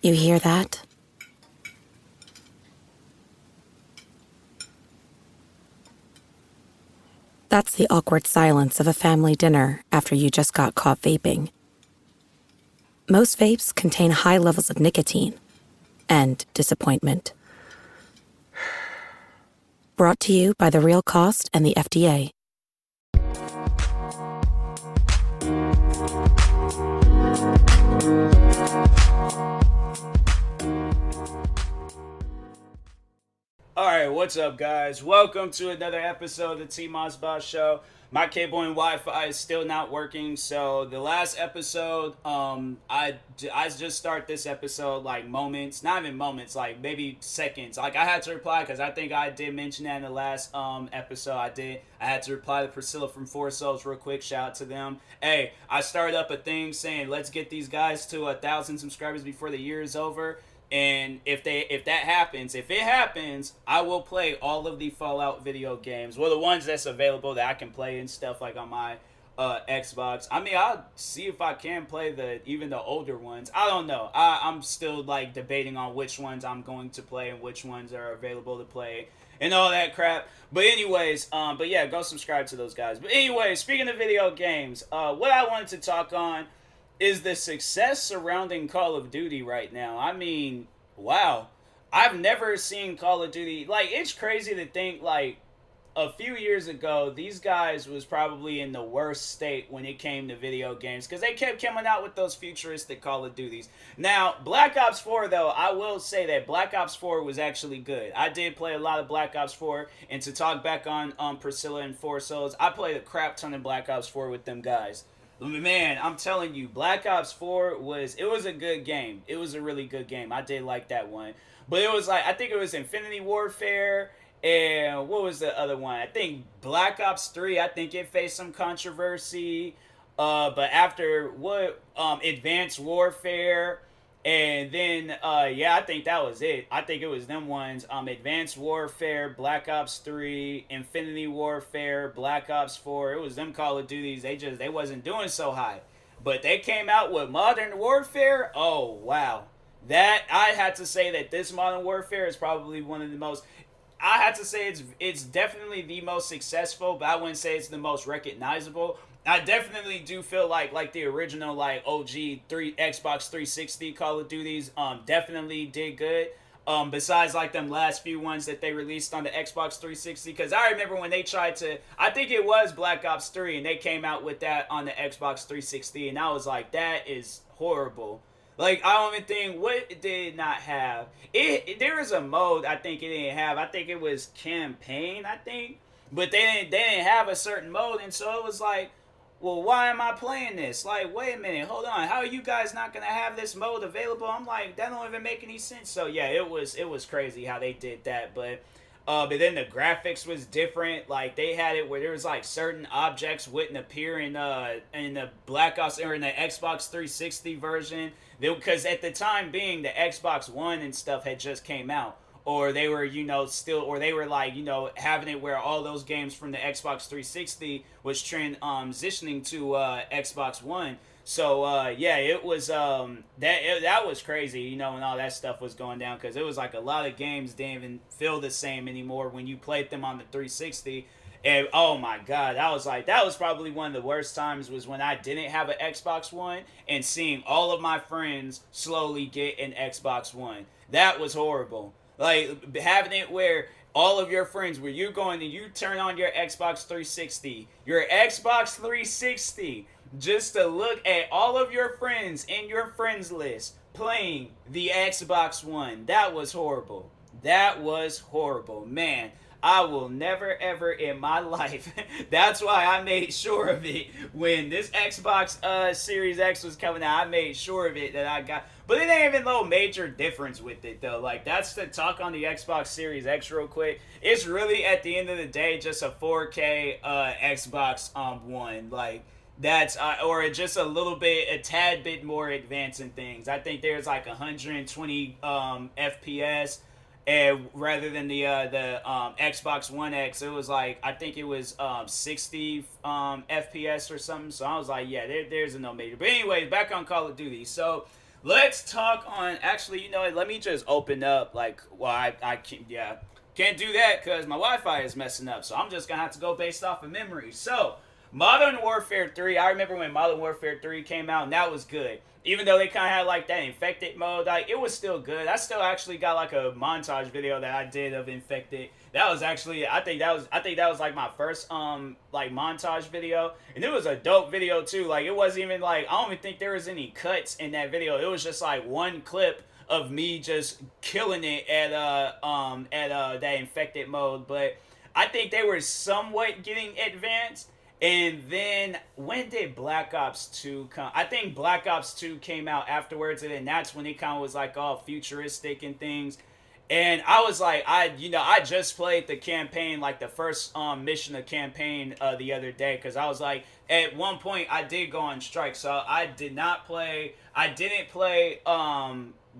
You hear that? That's the awkward silence of a family dinner after you just got caught vaping. Most vapes contain high levels of nicotine and disappointment. Brought to you by The Real Cost and the FDA. Alright, what's up, guys? Welcome to another episode of the TMossBoss show. My cable and Wi-Fi is still not working, so the last episode, I just start this episode like moments, not even moments, like maybe seconds. Like I had to reply because I think I did mention that in the last episode. I had to reply to Priscilla from Four Souls real quick. Shout out to them. Hey, I started up a thing saying let's get these guys to 1,000 subscribers before the year is over. And if it happens, I will play all of the Fallout video games. Well, the ones that's available that I can play and stuff like on my Xbox. I mean, I'll see if I can play even the older ones. I don't know. I'm still like debating on which ones I'm going to play and which ones are available to play and all that crap. But anyways, but yeah, go subscribe to those guys. But anyways, speaking of video games, what I wanted to talk on is the success surrounding Call of Duty right now. I mean, wow. I've never seen Call of Duty. Like, it's crazy to think, like, a few years ago, these guys was probably in the worst state when it came to video games because they kept coming out with those futuristic Call of Duties. Now, Black Ops 4, though, I will say that Black Ops 4 was actually good. I did play a lot of Black Ops 4, and to talk back on Priscilla and Four Souls, I played a crap ton of Black Ops 4 with them guys. Man, I'm telling you, Black Ops 4 was a good game. It was a really good game. I did like that one. But it was like, I think it was Infinity Warfare, and what was the other one? I think Black Ops 3, I think it faced some controversy. But after Advanced Warfare, and then, I think that was it. I think it was them ones. Advanced Warfare, Black Ops 3, Infinity Warfare, Black Ops 4. It was them Call of Duties. They wasn't doing so high. But they came out with Modern Warfare. Oh, wow. That, I had to say that this Modern Warfare is probably one of the most... I had to say it's definitely the most successful, but I wouldn't say it's the most recognizable. I definitely do feel like the original like OG Xbox 360 Call of Duties definitely did good. Besides like them last few ones that they released on the Xbox 360, because I remember when they tried to, I think it was Black Ops 3, and they came out with that on the Xbox 360, and I was like, that is horrible. Like, I don't even think, what it did not have? There was a mode I think it didn't have. I think it was campaign, I think. But they didn't have a certain mode, and so it was like, well, why am I playing this? Like, wait a minute, hold on. How are you guys not going to have this mode available? I'm like, that don't even make any sense. So, yeah, it was crazy how they did that. But then the graphics was different. Like, they had it where there was, like, certain objects wouldn't appear in the Black Ops or in the Xbox 360 version. Because at the time being, the Xbox One and stuff had just came out. Or they were, having it where all those games from the Xbox 360 was transitioning to Xbox One. So, it was, that was crazy, when all that stuff was going down. Because it was like a lot of games didn't even feel the same anymore when you played them on the 360. And oh my god, that was probably one of the worst times was when I didn't have an Xbox One and seeing all of my friends slowly get an Xbox One. That was horrible. Like, having it where all of your friends, where you going and you turn on your Xbox 360, just to look at all of your friends in your friends list playing the Xbox One. That was horrible. Man. I will never ever in my life. That's why I made sure of it when this Xbox Series X was coming out. I made sure of it that I got. But it ain't even no major difference with it though. Like, that's the talk on the Xbox Series X real quick. It's really at the end of the day just a 4K Xbox One. Like, that's or just a tad bit more advanced in things. I think there's like 120 FPS. And rather than the Xbox One X, it was like, I think it was 60 FPS or something. So I was like, yeah, there's no major. But anyways, back on Call of Duty. So let's talk on. Actually, you know what? Let me just open up. Like, well, I can't. Yeah, can't do that because my Wi-Fi is messing up. So I'm just gonna have to go based off of memory. So, Modern Warfare 3. I remember when Modern Warfare 3 came out, and that was good. Even though they kind of had like that infected mode, like it was still good. I still actually got like a montage video that I did of infected. That was actually I think that was like my first like montage video, and it was a dope video too. Like it wasn't even like I don't even think there was any cuts in that video. It was just like one clip of me just killing it at that infected mode. But I think they were somewhat getting advanced. And then when did Black Ops 2 come? I think Black Ops 2 came out afterwards, and then that's when it kind of was like all futuristic and things. And I was like, I just played the campaign, like the first mission of campaign the other day, because I was like, at one point I did go on strike, so I didn't play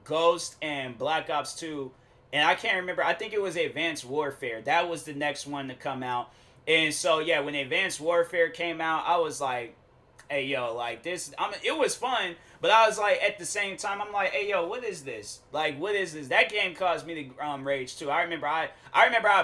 Ghost and Black Ops 2, and I can't remember. I think it was Advanced Warfare. That was the next one to come out. And so yeah, when Advanced Warfare came out, I was like, "Hey yo, like this." It was fun, but I was like, at the same time, I'm like, "Hey yo, what is this? Like, what is this?" That game caused me to rage too. I remember I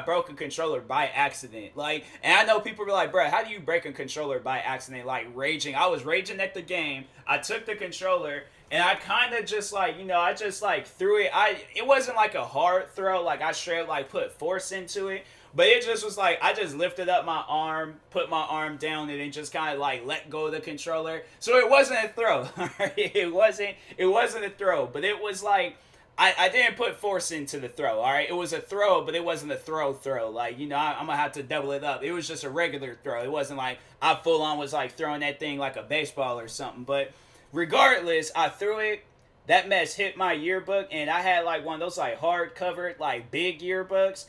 broke a controller by accident. Like, and I know people were like, "Bro, how do you break a controller by accident?" Like raging. I was raging at the game. I took the controller. And I kind of just like, I just like threw it. It wasn't like a hard throw. Like I straight like put force into it. But it just was like I just lifted up my arm, put my arm down, and then just kind of like let go of the controller. So it wasn't a throw. It wasn't a throw. But it was like I didn't put force into the throw. All right, it was a throw, but it wasn't a throw. Like I'm gonna have to double it up. It was just a regular throw. It wasn't like I full on was like throwing that thing like a baseball or something. But regardless, I threw it. That mess hit my yearbook, and I had like one of those like hard covered like big yearbooks.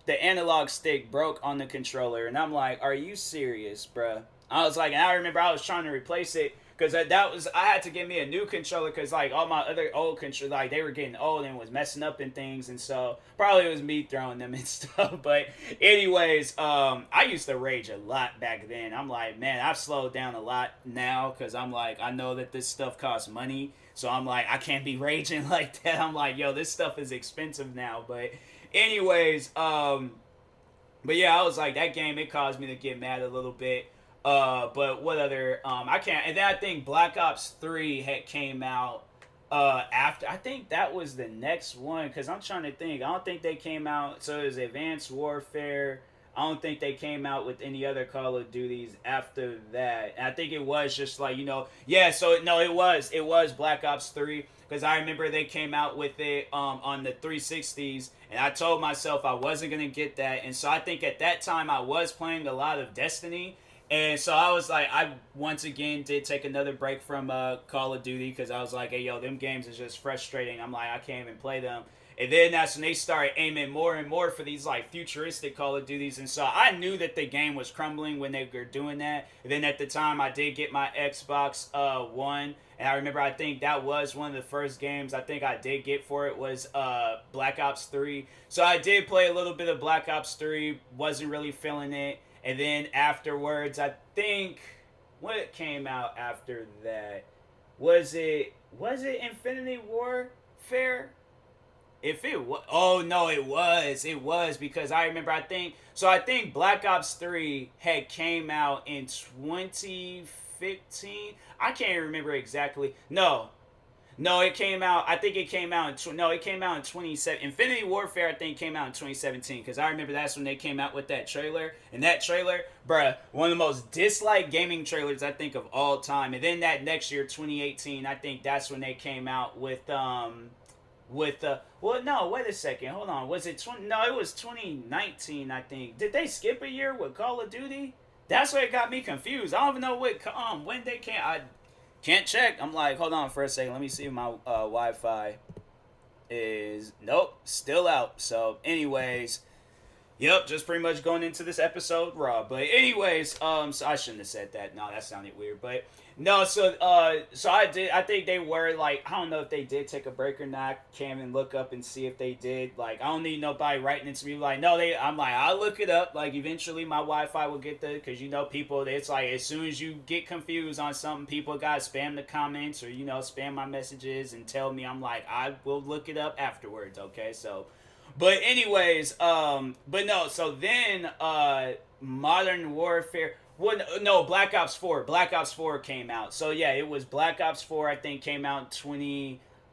The analog stick broke on the controller, and I'm like, "Are you serious, bruh?" I was like, and I remember I was trying to replace it because I had to get me a new controller because like all my other old controllers, like they were getting old and was messing up and things, and so probably it was me throwing them and stuff. But anyways, I used to rage a lot back then. I'm like, man, I've slowed down a lot now because I'm like, I know that this stuff costs money, so I'm like, I can't be raging like that. I'm like, yo, this stuff is expensive now, but. Anyways, but yeah, I was like that game. It caused me to get mad a little bit. But what other? I can't. And then I think Black Ops 3 had came out after. I think that was the next one because I'm trying to think. I don't think they came out. So it was Advanced Warfare. I don't think they came out with any other Call of Duties after that. And I think it was just like yeah. So no, it was Black Ops 3 because I remember they came out with it on the 360s, and I told myself I wasn't gonna get that, and so I think at that time I was playing a lot of Destiny, and so I was like, I once again did take another break from Call of Duty because I was like, hey yo, them games is just frustrating. I'm like, I can't even play them. And then that's when they started aiming more and more for these like futuristic Call of Duties, and so I knew that the game was crumbling when they were doing that. And then at the time, I did get my Xbox One, and I remember I think that was one of the first games I think I did get for it was Black Ops 3. So I did play a little bit of Black Ops 3, wasn't really feeling it, and then afterwards, I think what came out after that was it Infinity Warfare? If it was, oh no, it was because I remember. I think Black Ops 3 had came out in 2015. I can't remember exactly. No, it came out. I think it came out in it came out in 2017. Infinity Warfare, I think, came out in 2017 because I remember that's when they came out with that trailer. And that trailer, bruh, one of the most disliked gaming trailers I think of all time. And then that next year, 2018, I think that's when they came out with well, no, wait a second, hold on, was it it was 2019, I think. Did they skip a year with Call of Duty? That's where it got me confused. I don't even know when they I can't check. I'm like, hold on for a second, let me see if my Wi-Fi is, nope, still out. So anyways, Yep, just pretty much going into this episode raw. But anyways, so I shouldn't have said that. No, that sounded weird. But no, so I did. I think they were like, I don't know if they did take a break or not. Can't even look up and see if they did. Like, I don't need nobody writing into me like, no, they. I'm like, I'll look it up. Like, eventually my Wi-Fi will get the, because people. It's like as soon as you get confused on something, people got spam the comments or spam my messages and tell me. I'm like, I will look it up afterwards. Okay, so. But anyways, but no, so then Modern Warfare, well, no, Black Ops 4. Black Ops 4 came out. So yeah, it was Black Ops 4, I think, came out in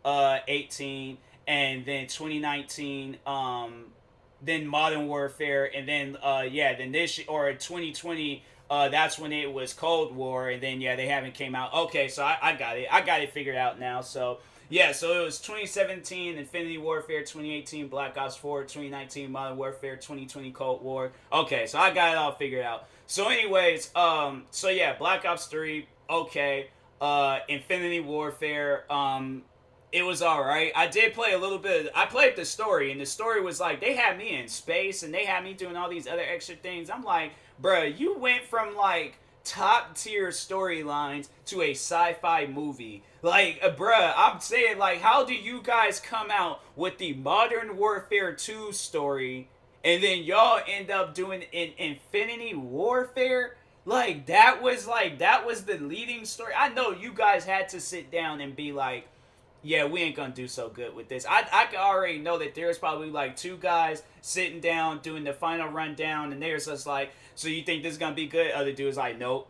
2018, and then 2019, then Modern Warfare, and then then this or 2020, that's when it was Cold War, and then they haven't came out. Okay, so I got it. I got it figured out now. So yeah, so it was 2017 Infinity Warfare, 2018 Black Ops 4, 2019 Modern Warfare, 2020 Cold War. Okay, so I got it all figured out. So anyways, so yeah, Black Ops 3, okay. Infinity Warfare, it was alright. I did play a little bit. I played the story, and the story was like, they had me in space, and they had me doing all these other extra things. I'm like, bruh, you went from like top tier storylines to a sci-fi movie. Like, bruh, I'm saying, like, how do you guys come out with the Modern Warfare 2 story, and then y'all end up doing in Infinity Warfare? That was the leading story. I know you guys had to sit down and be like, yeah, we ain't gonna do so good with this. I can already know that there's probably like two guys sitting down doing the final rundown, and there's just like, so you think this is gonna be good? Other dude's like, nope,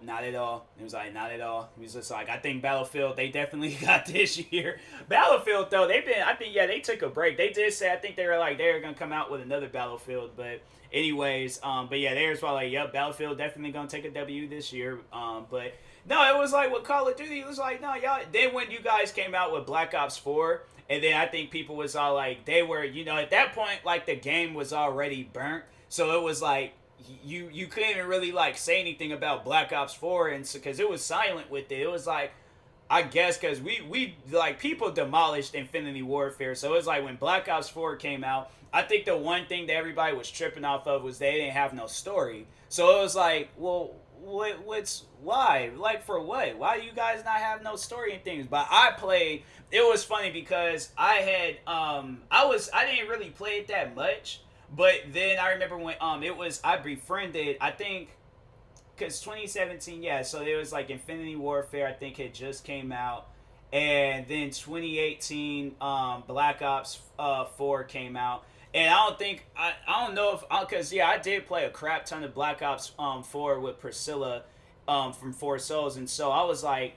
not at all. It was like, not at all. He was just like, I think Battlefield, they definitely got this year. Battlefield though, they took a break. They did say, I think they were gonna come out with another Battlefield, but anyways, but yeah, they were probably like, yep, Battlefield definitely gonna take a W this year. But no, it was like with Call of Duty, it was like, no, y'all. Then when you guys came out with Black Ops 4, and then I think people was all like, they were, at that point, like the game was already burnt. So it was like, you couldn't even really like say anything about Black Ops 4, and because it was silent with it. It was like, I guess because we like people demolished Infinity Warfare. So it was like when Black Ops 4 came out, I think the one thing that everybody was tripping off of was they didn't have no story. So it was like, well, why? Like, for what? Why do you guys not have no story and things? But I played. It was funny because I had I didn't really play it that much, but then I remember when I befriended, I think, because 2017, yeah, so it was like Infinity Warfare, I think, had just came out, and then 2018 Black Ops 4 came out. And I don't know if, because yeah, I did play a crap ton of Black Ops 4 with Priscilla from Four Souls, and so I was like,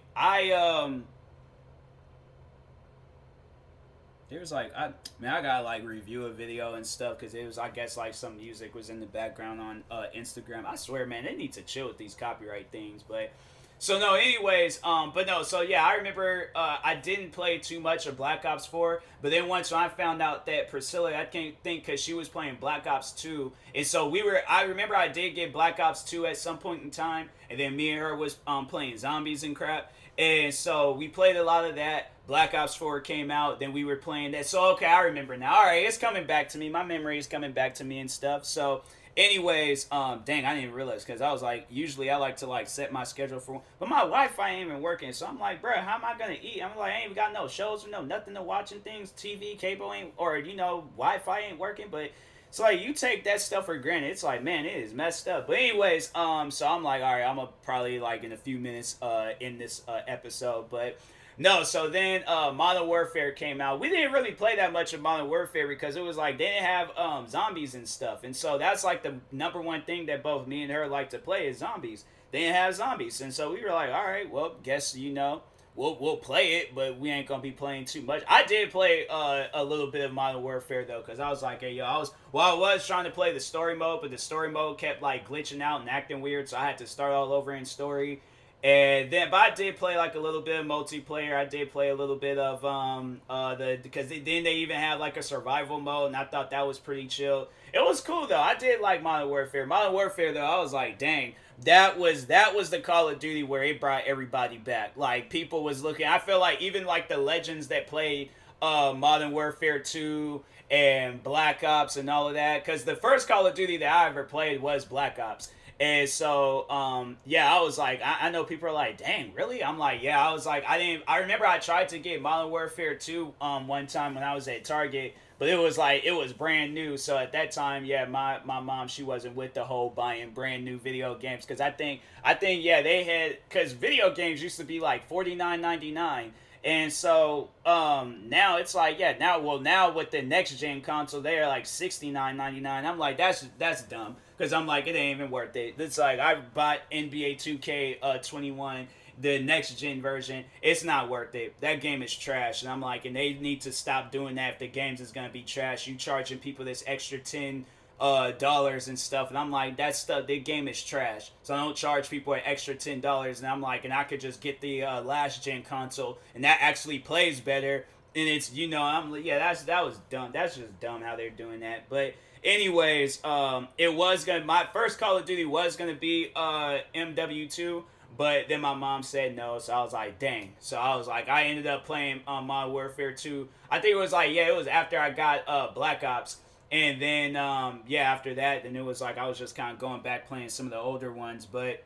there's like, I gotta like review a video and stuff, because it was, I guess, like some music was in the background on Instagram. I swear, man, they need to chill with these copyright things. But so no, anyways, but no, so yeah, I remember I didn't play too much of Black Ops 4, but then once I found out that Priscilla, I can't think, because she was playing Black Ops 2, and so I remember I did get Black Ops 2 at some point in time, and then me and her was playing zombies and crap, and so we played a lot of that. Black Ops 4 came out, then we were playing that, so okay, I remember now. Alright, it's coming back to me, my memory is coming back to me and stuff. So anyways, dang, I didn't realize, because I was like, usually I like to like set my schedule for, but my Wi-Fi ain't even working, so I'm like, bro, how am I gonna eat? I'm like, I ain't even got no shows or no nothing to watch and things. TV cable ain't, or Wi-Fi ain't working. But it's like, you take that stuff for granted. It's like, man, it is messed up. But anyways, so I'm like, all right, I'm gonna probably like in a few minutes in this episode. But no, so then Modern Warfare came out. We didn't really play that much of Modern Warfare because it was like they didn't have zombies and stuff. And so that's like the number one thing that both me and her like to play is zombies. They didn't have zombies. And so we were like, all right, well, guess, we'll play it, but we ain't gonna be playing too much. I did play a little bit of Modern Warfare though, because I was like, hey, yo, I was trying to play the story mode, but the story mode kept like glitching out and acting weird, so I had to start all over in story. And then, but I did play like a little bit of multiplayer. I did play a little bit of because then they even have like a survival mode, and I thought that was pretty chill. It was cool though. I did like Modern Warfare. Modern Warfare though, I was like, dang, that was the Call of Duty where it brought everybody back. Like, people was looking. I feel like even like the legends that played Modern Warfare 2 and Black Ops and all of that, because the first Call of Duty that I ever played was Black Ops. And so, yeah, I was like, I know people are like, dang, really? I'm like, yeah, I was like, I remember I tried to get Modern Warfare 2 one time when I was at Target, but it was like, it was brand new. So at that time, yeah, my mom, she wasn't with the whole buying brand new video games. Cause I think, yeah, they had, cause video games used to be like $49.99. And so now it's like, yeah, now with the next gen console they're like $69.99. I'm like, that's dumb, because I'm like, it ain't even worth it. It's like, I bought NBA 2K 21, the next gen version. It's not worth it. That game is trash. And I'm like, and they need to stop doing that. If the games is gonna be trash, you charging people this extra $10 and stuff, and I'm like, that stuff, the game is trash, so I don't charge people an extra $10. And I'm like, and I could just get the last gen console, and that actually plays better. And it's, I'm like, yeah, that was dumb. That's just dumb how they're doing that. But anyways, it was gonna, my first Call of Duty was gonna be MW2, but then my mom said no, so I was like, dang. So I was like, I ended up playing Modern Warfare 2. I think it was like, yeah, it was after I got Black Ops. And then, yeah, after that, then it was like I was just kind of going back playing some of the older ones. But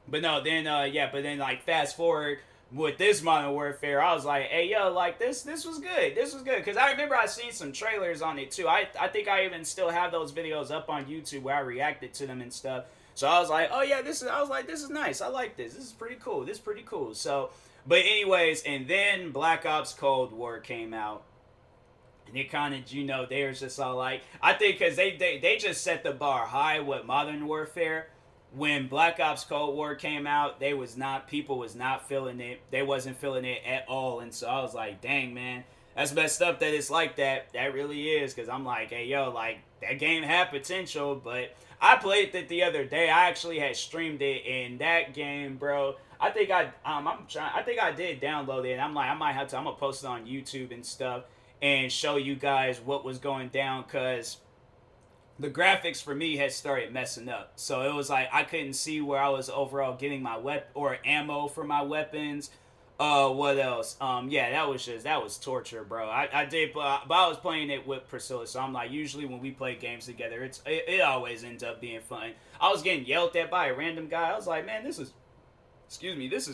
no, then, yeah, but then, like, fast forward with this Modern Warfare, I was like, hey, yo, like, this was good. This was good. Because I remember I seen some trailers on it, too. I think I even still have those videos up on YouTube where I reacted to them and stuff. So I was like, oh, yeah, this is nice. I like this. This is pretty cool. So, but anyways, and then Black Ops Cold War came out. And it kind of, they were just all like, I think because they just set the bar high with Modern Warfare. When Black Ops Cold War came out, people was not feeling it. They wasn't feeling it at all. And so I was like, dang, man, that's messed up that it's like that. That really is. Because I'm like, hey, yo, like, that game had potential. But I played it the other day. I actually had streamed it. And that game, bro, I think I did download it. And I'm like, I'm going to post it on YouTube and stuff and show you guys what was going down, because the graphics for me had started messing up. So it was like I couldn't see where I was overall getting my or ammo for my weapons. What else? Yeah, that was torture, bro. I did, but I was playing it with Priscilla, so I'm like, usually when we play games together, it always ends up being fun. I was getting yelled at by a random guy. I was like, man, this is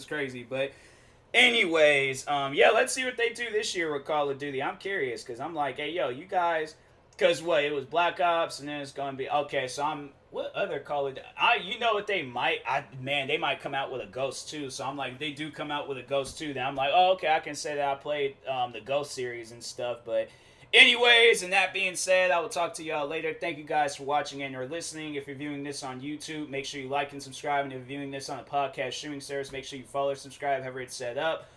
crazy, but. Anyways, yeah, let's see what they do this year with Call of Duty. I'm curious, because I'm like, hey, yo, you guys, because what, it was Black Ops, and then it's going to be, okay, so what other Call of Duty, you know what they might, they might come out with a Ghost 2, so I'm like, if they do come out with a Ghost 2, then I'm like, oh, okay, I can say that I played the Ghost series and stuff, but anyways, and that being said, I will talk to y'all later. Thank you guys for watching and or listening. If you're viewing this on YouTube, make sure you like and subscribe. And if you're viewing this on a podcast streaming service, make sure you follow or subscribe, however it's set up.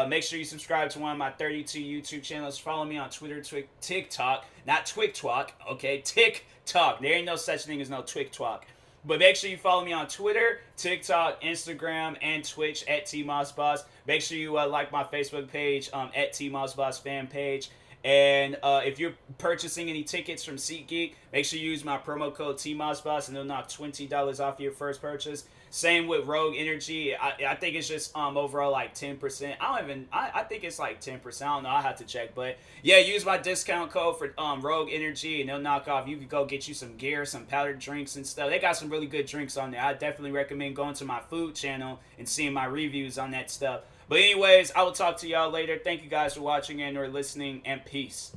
Make sure you subscribe to one of my 32 YouTube channels. Follow me on Twitter, TikTok, not TwikTwalk, okay? TikTok. There ain't no such thing as no TwikTwalk. But make sure you follow me on Twitter, TikTok, Instagram, and Twitch at TMossBoss. Make sure you like my Facebook page at TMossBoss fan page. And if you're purchasing any tickets from SeatGeek, make sure you use my promo code TMossBoss, and they'll knock $20 off your first purchase. Same with Rogue Energy. I think it's just overall like 10%. I think it's like 10%. I don't know. I'll have to check. But yeah, use my discount code for Rogue Energy, and they'll knock off. You could go get you some gear, some powdered drinks and stuff. They got some really good drinks on there. I definitely recommend going to my food channel and seeing my reviews on that stuff. But anyways, I will talk to y'all later. Thank you guys for watching and or listening, and peace.